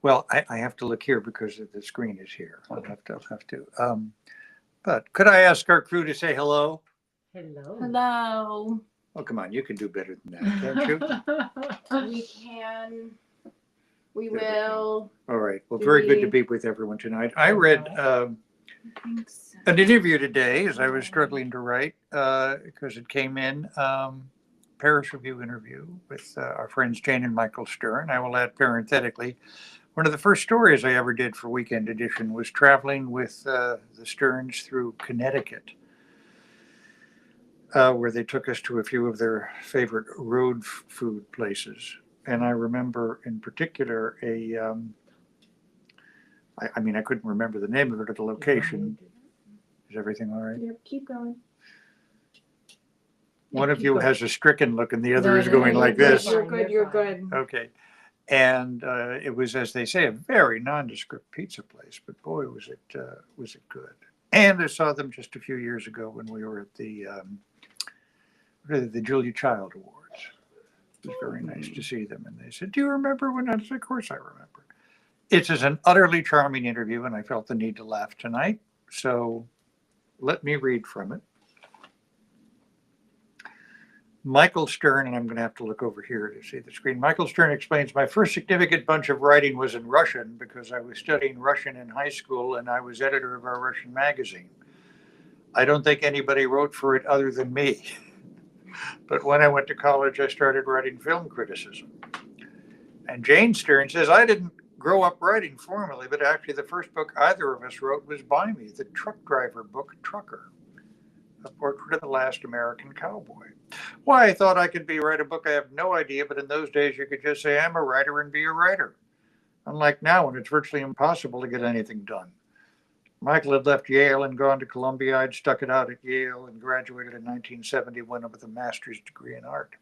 Well, I have to look here because the screen is here. I'll have to. But could I ask our crew to say hello? Hello. Hello. Oh, come on, you can do better than that, can't you? We can. We will. All right. Well, very good to be with everyone tonight. I read an interview today as I was struggling to write because it came in. Paris Review interview with our friends Jane and Michael Stern. I will add parenthetically, one of the first stories I ever did for Weekend Edition was traveling with the Sterns through Connecticut, where they took us to a few of their favorite road food places. And I remember in particular I mean, I couldn't remember the name of it or the location. Is everything all right? Yep, keep going. One of you has a stricken look and the other is going like You're this. good. You're good. You're good. Okay. And it was, as they say, a very nondescript pizza place, but boy, was it good. And I saw them just a few years ago when we were at the Julia Child Awards. It was very nice to see them. And they said, "Do you remember when?" I said, "Of course I remember." It is an utterly charming interview, and I felt the need to laugh tonight. So let me read from it. Michael Stern, and I'm going to have to look over here to see the screen. Michael Stern explains, "My first significant bunch of writing was in Russian because I was studying Russian in high school and I was editor of our Russian magazine. I don't think anybody wrote for it other than me. But when I went to college, I started writing film criticism." And Jane Stern says, "I didn't grow up writing formally, but actually the first book either of us wrote was by me, the truck driver book, Trucker, a portrait of the last American cowboy. Why I thought I could write a book, I have no idea, but in those days you could just say I'm a writer and be a writer. Unlike now when it's virtually impossible to get anything done. Michael had left Yale and gone to Columbia. I'd stuck it out at Yale and graduated in 1971 with a master's degree in art.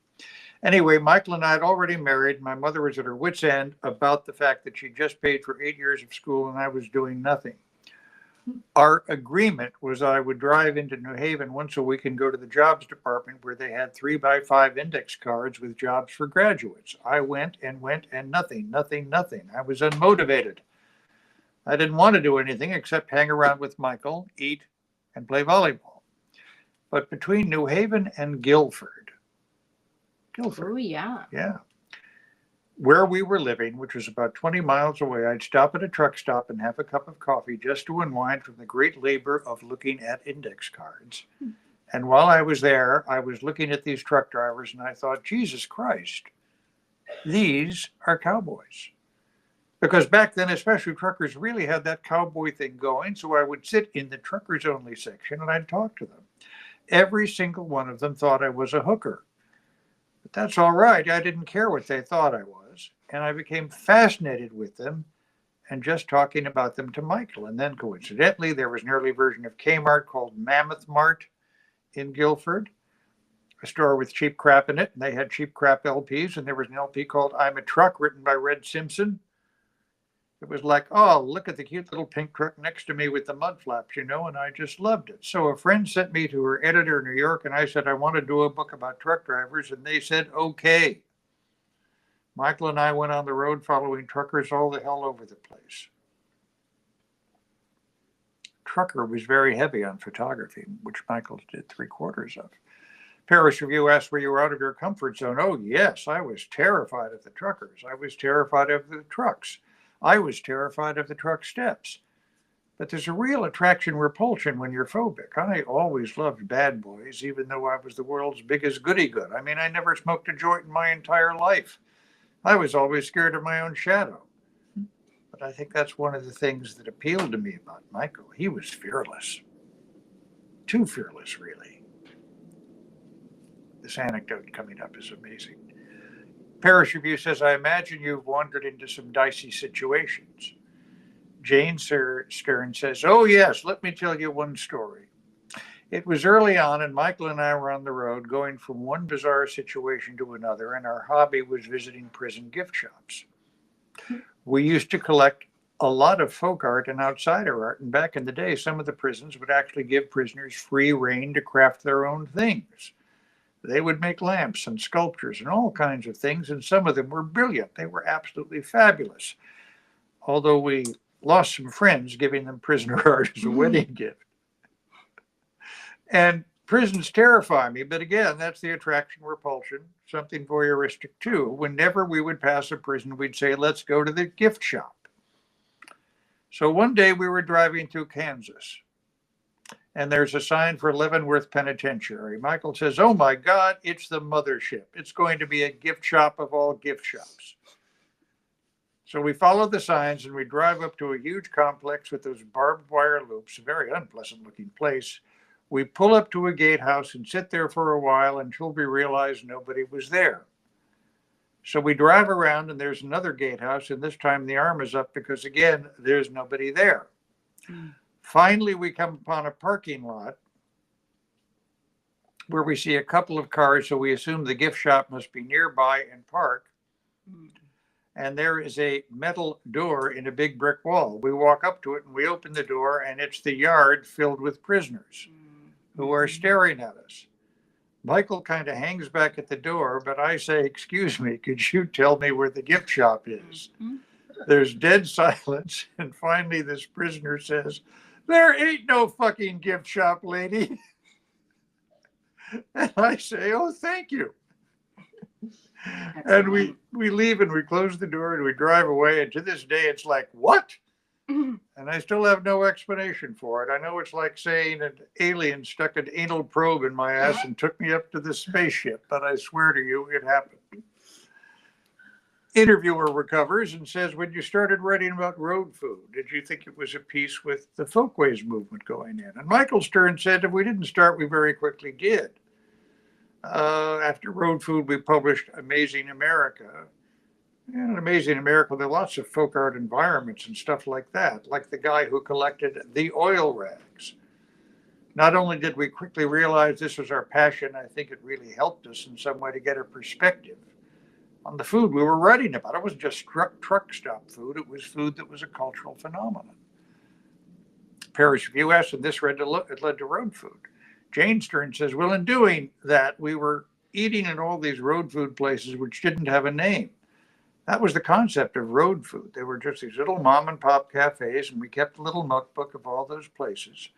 Anyway, Michael and I had already married. My mother was at her wit's end about the fact that she just paid for 8 years of school and I was doing nothing. Our agreement was I would drive into New Haven once a week and go to the jobs department where they had 3x5 index cards with jobs for graduates. I went and nothing. I was unmotivated. I didn't want to do anything except hang around with Michael, eat, and play volleyball. But between New Haven and Guilford, Oh, yeah. yeah, where we were living, which was about 20 miles away, I'd stop at a truck stop and have a cup of coffee just to unwind from the great labor of looking at index cards. And while I was there, I was looking at these truck drivers and I thought, Jesus Christ, these are cowboys. Because back then, especially truckers really had that cowboy thing going. So I would sit in the truckers only section and I'd talk to them. Every single one of them thought I was a hooker. But that's all right. I didn't care what they thought I was. And I became fascinated with them and just talking about them to Michael. And then coincidentally, there was an early version of Kmart called Mammoth Mart in Guilford, a store with cheap crap in it. And they had cheap crap LPs. And there was an LP called I'm a Truck written by Red Simpson. It was like, oh, look at the cute little pink truck next to me with the mud flaps, and I just loved it. So a friend sent me to her editor in New York, and I said, I want to do a book about truck drivers, and they said, okay. Michael and I went on the road following truckers all the hell over the place. Trucker was very heavy on photography, which Michael did 3/4 of. Paris Review asked, were you out of your comfort zone? Oh, yes, I was terrified of the truckers. I was terrified of the trucks. I was terrified of the truck steps. But there's a real attraction repulsion when you're phobic. I always loved bad boys, even though I was the world's biggest goody-good. I mean, I never smoked a joint in my entire life. I was always scared of my own shadow. But I think that's one of the things that appealed to me about Michael. He was fearless. Too fearless, really. This anecdote coming up is amazing. Paris Review says, I imagine you've wandered into some dicey situations. Jane Stern says, oh, yes, let me tell you one story. It was early on, and Michael and I were on the road going from one bizarre situation to another, and our hobby was visiting prison gift shops. We used to collect a lot of folk art and outsider art, and back in the day, some of the prisons would actually give prisoners free rein to craft their own things. They would make lamps and sculptures and all kinds of things, and some of them were brilliant. They were absolutely fabulous. although we lost some friends giving them prisoner art as a wedding gift. And prisons terrify me, but again, that's the attraction repulsion, something voyeuristic too. Whenever we would pass a prison, we'd say, let's go to the gift shop. So one day we were driving through Kansas, and there's a sign for Leavenworth Penitentiary. Michael says, oh my God, it's the mothership. It's going to be a gift shop of all gift shops. So we follow the signs and we drive up to a huge complex with those barbed wire loops, a very unpleasant looking place. We pull up to a gatehouse and sit there for a while until we realize nobody was there. So we drive around and there's another gatehouse, and this time the arm is up because, again, there's nobody there. Finally, we come upon a parking lot where we see a couple of cars, so we assume the gift shop must be nearby and park. And there is a metal door in a big brick wall. We walk up to it and we open the door, and it's the yard filled with prisoners who are staring at us. Michael kind of hangs back at the door, but I say, excuse me, could you tell me where the gift shop is? There's dead silence. And finally, this prisoner says, there ain't no fucking gift shop, lady. And I say, oh, thank you. And we leave and we close the door and we drive away. And to this day, it's like, what? And I still have no explanation for it. I know it's like saying an alien stuck an anal probe in my ass and took me up to the spaceship, but I swear to you, it happened. Interviewer recovers and says, when you started writing about road food, did you think it was a piece with the Folkways movement going in? And Michael Stern said, if we didn't start, we very quickly did. After Road Food, we published Amazing America. And in Amazing America, there are lots of folk art environments and stuff like that, like the guy who collected the oil rags. Not only did we quickly realize this was our passion, I think it really helped us in some way to get a perspective on the food we were writing about. It wasn't just truck stop food, it was food that was a cultural phenomenon. Paris Review asked, and this led to Road Food. Jane Stern says, well, in doing that, we were eating in all these road food places which didn't have a name. That was the concept of road food. They were just these little mom and pop cafes, and we kept a little notebook of all those places.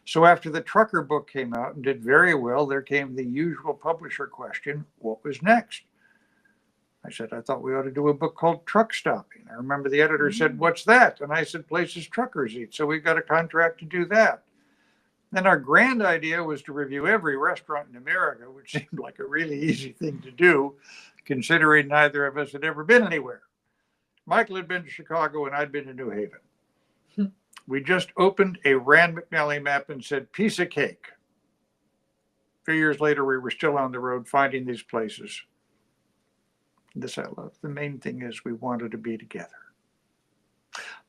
So after the Trucker book came out and did very well, there came the usual publisher question, what was next? I said, I thought we ought to do a book called Truck Stopping. I remember the editor said, what's that? And I said, places truckers eat. So we got a contract to do that. Then our grand idea was to review every restaurant in America, which seemed like a really easy thing to do, considering neither of us had ever been anywhere. Michael had been to Chicago and I'd been to New Haven. We just opened a Rand McNally map and said, piece of cake. A few years later, we were still on the road finding these places. This I love. The main thing is we wanted to be together.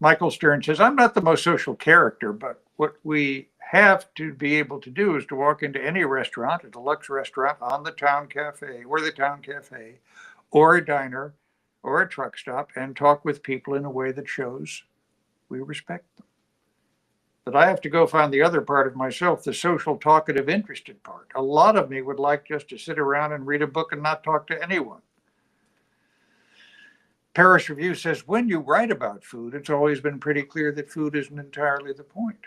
Michael Stern says, I'm not the most social character, but what we have to be able to do is to walk into any restaurant, a deluxe restaurant on the town cafe or the town cafe, or a diner or a truck stop, and talk with people in a way that shows we respect them. But I have to go find the other part of myself, the social, talkative, interested part. A lot of me would like just to sit around and read a book and not talk to anyone. Paris Review says, when you write about food, it's always been pretty clear that food isn't entirely the point.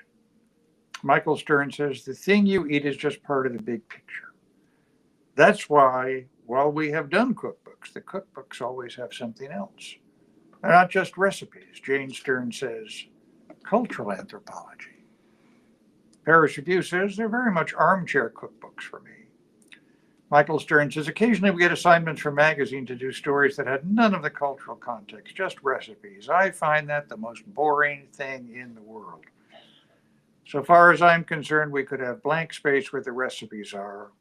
Michael Stern says, the thing you eat is just part of the big picture. That's why, while we have done cookbooks, the cookbooks always have something else. They're not just recipes. Jane Stern says, cultural anthropology. Paris Review says, they're very much armchair cookbooks for me. Michael Stern says, occasionally we get assignments from magazine to do stories that had none of the cultural context, just recipes. I find that the most boring thing in the world. So far as I'm concerned, we could have blank space where the recipes are,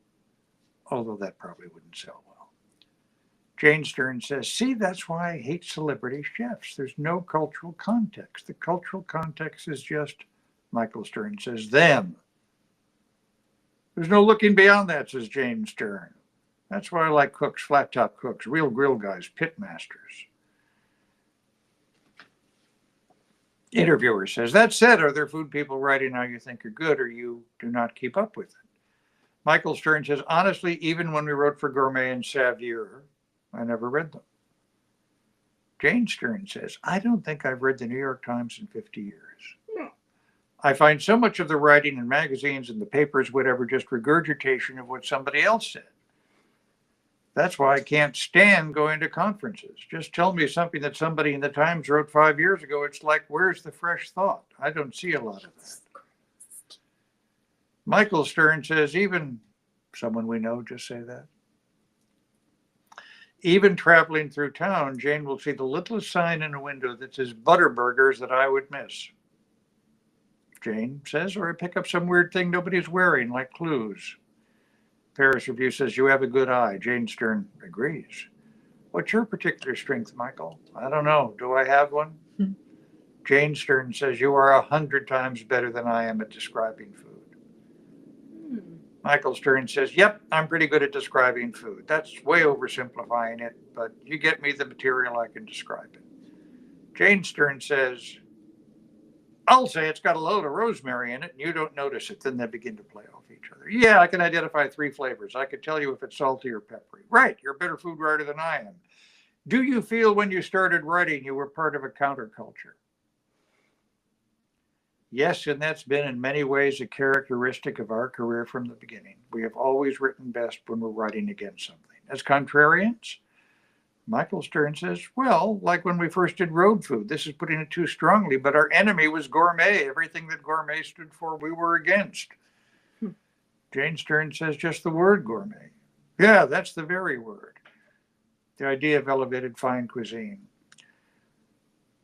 although that probably wouldn't sell well. Jane Stern says, see, that's why I hate celebrity chefs. There's no cultural context. The cultural context is just, Michael Stern says, them. There's no looking beyond that, says Jane Stern. That's why I like cooks, flat top cooks, real grill guys, pit masters. Interviewer says, that said, are there food people writing how you think are good or you do not keep up with it? Michael Stern says, honestly, even when we wrote for Gourmet and Savier, I never read them. Jane Stern says, I don't think I've read the New York Times in 50 years. I find so much of the writing in magazines and the papers, whatever, just regurgitation of what somebody else said. That's why I can't stand going to conferences. Just tell me something that somebody in the Times wrote 5 years ago. It's like, where's the fresh thought? I don't see a lot of that. Michael Stern says, even someone we know, just say that. Even traveling through town, Jane will see the littlest sign in a window that says Butterburgers that I would miss. Jane says, or I pick up some weird thing nobody's wearing, like clues. Paris Review says, you have a good eye. Jane Stern agrees. What's your particular strength, Michael? I don't know. Do I have one? Jane Stern says, you are 100 times better than I am at describing food. Michael Stern says, yep, I'm pretty good at describing food. That's way oversimplifying it, but you get me the material, I can describe it. Jane Stern says, I'll say it's got a load of rosemary in it and you don't notice it. Then they begin to play off each other. Yeah, I can identify 3 flavors. I could tell you if it's salty or peppery. Right, you're a better food writer than I am. Do you feel when you started writing you were part of a counterculture? Yes, and that's been in many ways a characteristic of our career from the beginning. We have always written best when we're writing against something. As contrarians, Michael Stern says, well, like when we first did Road Food, this is putting it too strongly, but our enemy was gourmet. Everything that gourmet stood for, we were against. Jane Stern says just the word gourmet. Yeah, that's the very word. The idea of elevated fine cuisine.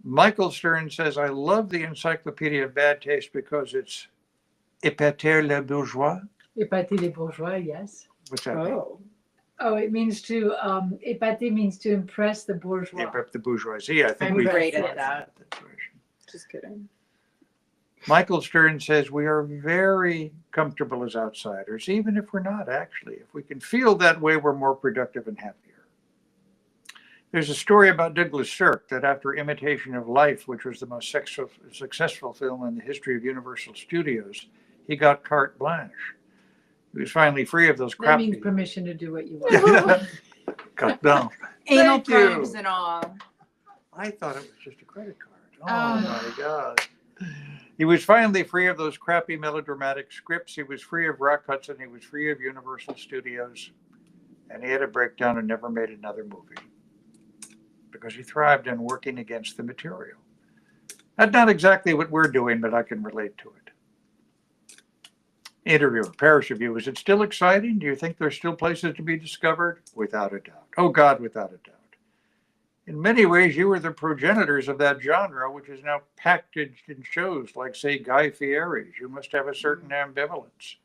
Michael Stern says, I love the Encyclopedia of Bad Taste because it's épater les bourgeois. Épater les bourgeois, yes. What's that mean? Oh, it means to, épater means to impress the bourgeois. Impress the bourgeoisie. I think I'm we great at that. situation. Just kidding. Michael Stern says we are very comfortable as outsiders, even if we're not actually. If we can feel that way, we're more productive and happier. There's a story about Douglas Sirk that after Imitation of Life, which was the most successful film in the history of Universal Studios, he got carte blanche. He was finally free of those That crappy... means permission to do what you want. Cut down. Anal Thank you. probes and all. I thought it was just a credit card. Oh my God. He was finally free of those crappy melodramatic scripts. He was free of Rock Hudson. He was free of Universal Studios. And he had a breakdown and never made another movie because he thrived in working against the material. That's not exactly what we're doing, but I can relate to it. Interviewer, Paris Review, is it still exciting? Do you think there's still places to be discovered? Without a doubt. Oh God, without a doubt. In many ways, you were the progenitors of that genre, which is now packaged in shows like, say, Guy Fieri's. You must have a certain ambivalence.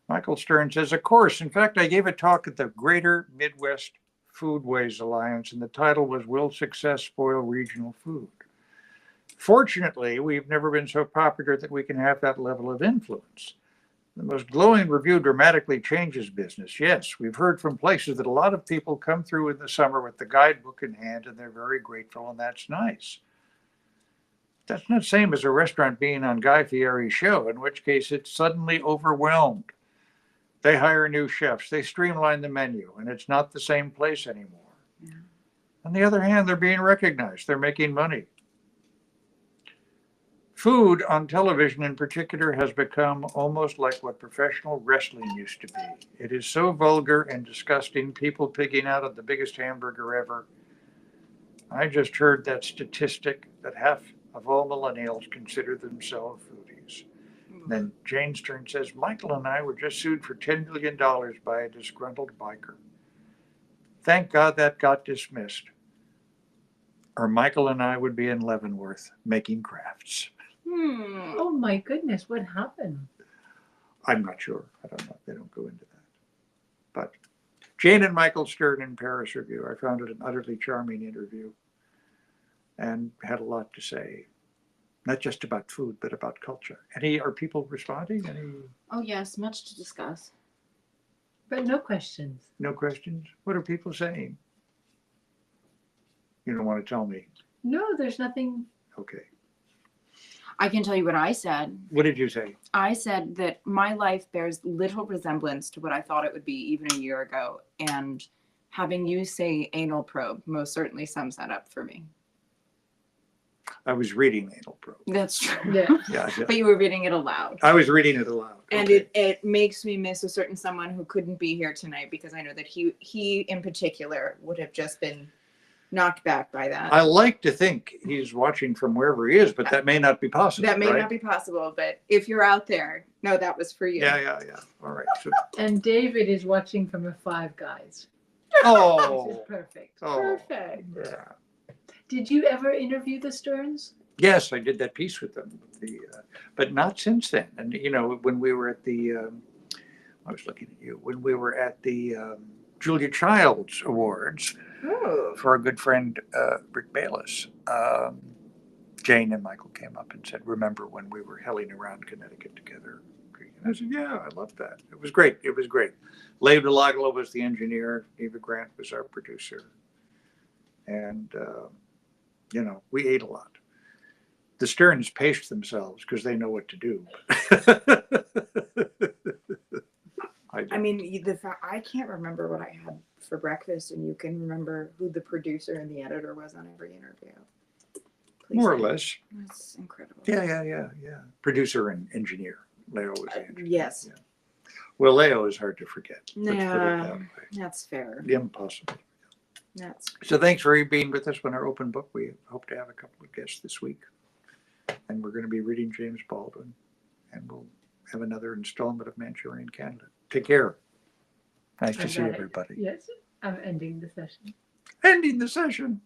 Michael Stern says, of course. In fact, I gave a talk at the Greater Midwest Foodways Alliance, and the title was Will Success Spoil Regional Food? Fortunately, we've never been so popular that we can have that level of influence. The most glowing review dramatically changes business. Yes, we've heard from places that a lot of people come through in the summer with the guidebook in hand, and they're very grateful, and that's nice. That's not the same as a restaurant being on Guy Fieri's show, in which case it's suddenly overwhelmed. They hire new chefs, they streamline the menu, and it's not the same place anymore. Yeah. On the other hand, they're being recognized, they're making money. Food on television in particular has become almost like what professional wrestling used to be. It is so vulgar and disgusting, people pigging out on the biggest hamburger ever. I just heard that statistic that half of all millennials consider themselves foodies. Then Jane Stern says, Michael and I were just sued for $10 million by a disgruntled biker. Thank God that got dismissed, or Michael and I would be in Leavenworth making crafts. Oh my goodness, what happened? I'm not sure. I don't know. They don't go into that. But Jane and Michael Stern in Paris Review. I found it an utterly charming interview and had a lot to say. Not just about food, but about culture. Are people responding? Oh yes, much to discuss. But no questions. No questions? What are people saying? You don't want to tell me? No, there's nothing. Okay. I can tell you what I said. What did you say? I said that my life bears little resemblance to what I thought it would be even a year ago, and having you say anal probe most certainly sums that up for me. I was reading Anal Probe. That's true. Yeah. Yeah, yeah. But you were reading it aloud. I was reading it aloud. And Okay. it makes me miss a certain someone who couldn't be here tonight because I know that he in particular would have just been knocked back by that. I like to think he's watching from wherever he is, but that may not be possible. That may right? not be possible, but if you're out there, no, that was for you. Yeah, yeah, yeah. All right. So, And David is watching from a Five Guys, which is oh, perfect. oh, Perfect. yeah. Did you ever interview the Sterns? Yes, I did that piece with them, but not since then. And you know, when we were at the, I was looking at you when we were at the Julia Childs Awards Oh. for our good friend Rick Bayless. Jane and Michael came up and said, "Remember when we were helling around Connecticut together?" And I said, "Yeah, I loved that. It was great. It was great." Leo DeLaglo was the engineer. Eva Grant was our producer, and you know, we ate a lot. The Sterns paced themselves because they know what to do. I mean, the fact I can't remember what I had for breakfast, and you can remember who the producer and the editor was on every interview. Please more or say. less. That's incredible. Yeah. Producer and engineer. Leo was the engineer. Yes. Yeah. Well, Leo is hard to forget. Let's put it Yeah. that way. That's fair. Impossible. That's So thanks for being with us on our open book. We hope to have a couple of guests this week. And we're going to be reading James Baldwin. And we'll have another installment of Manchurian Candidate. Take care. Nice to see Bye-bye. everybody. Yes, I'm ending the session. Ending the session.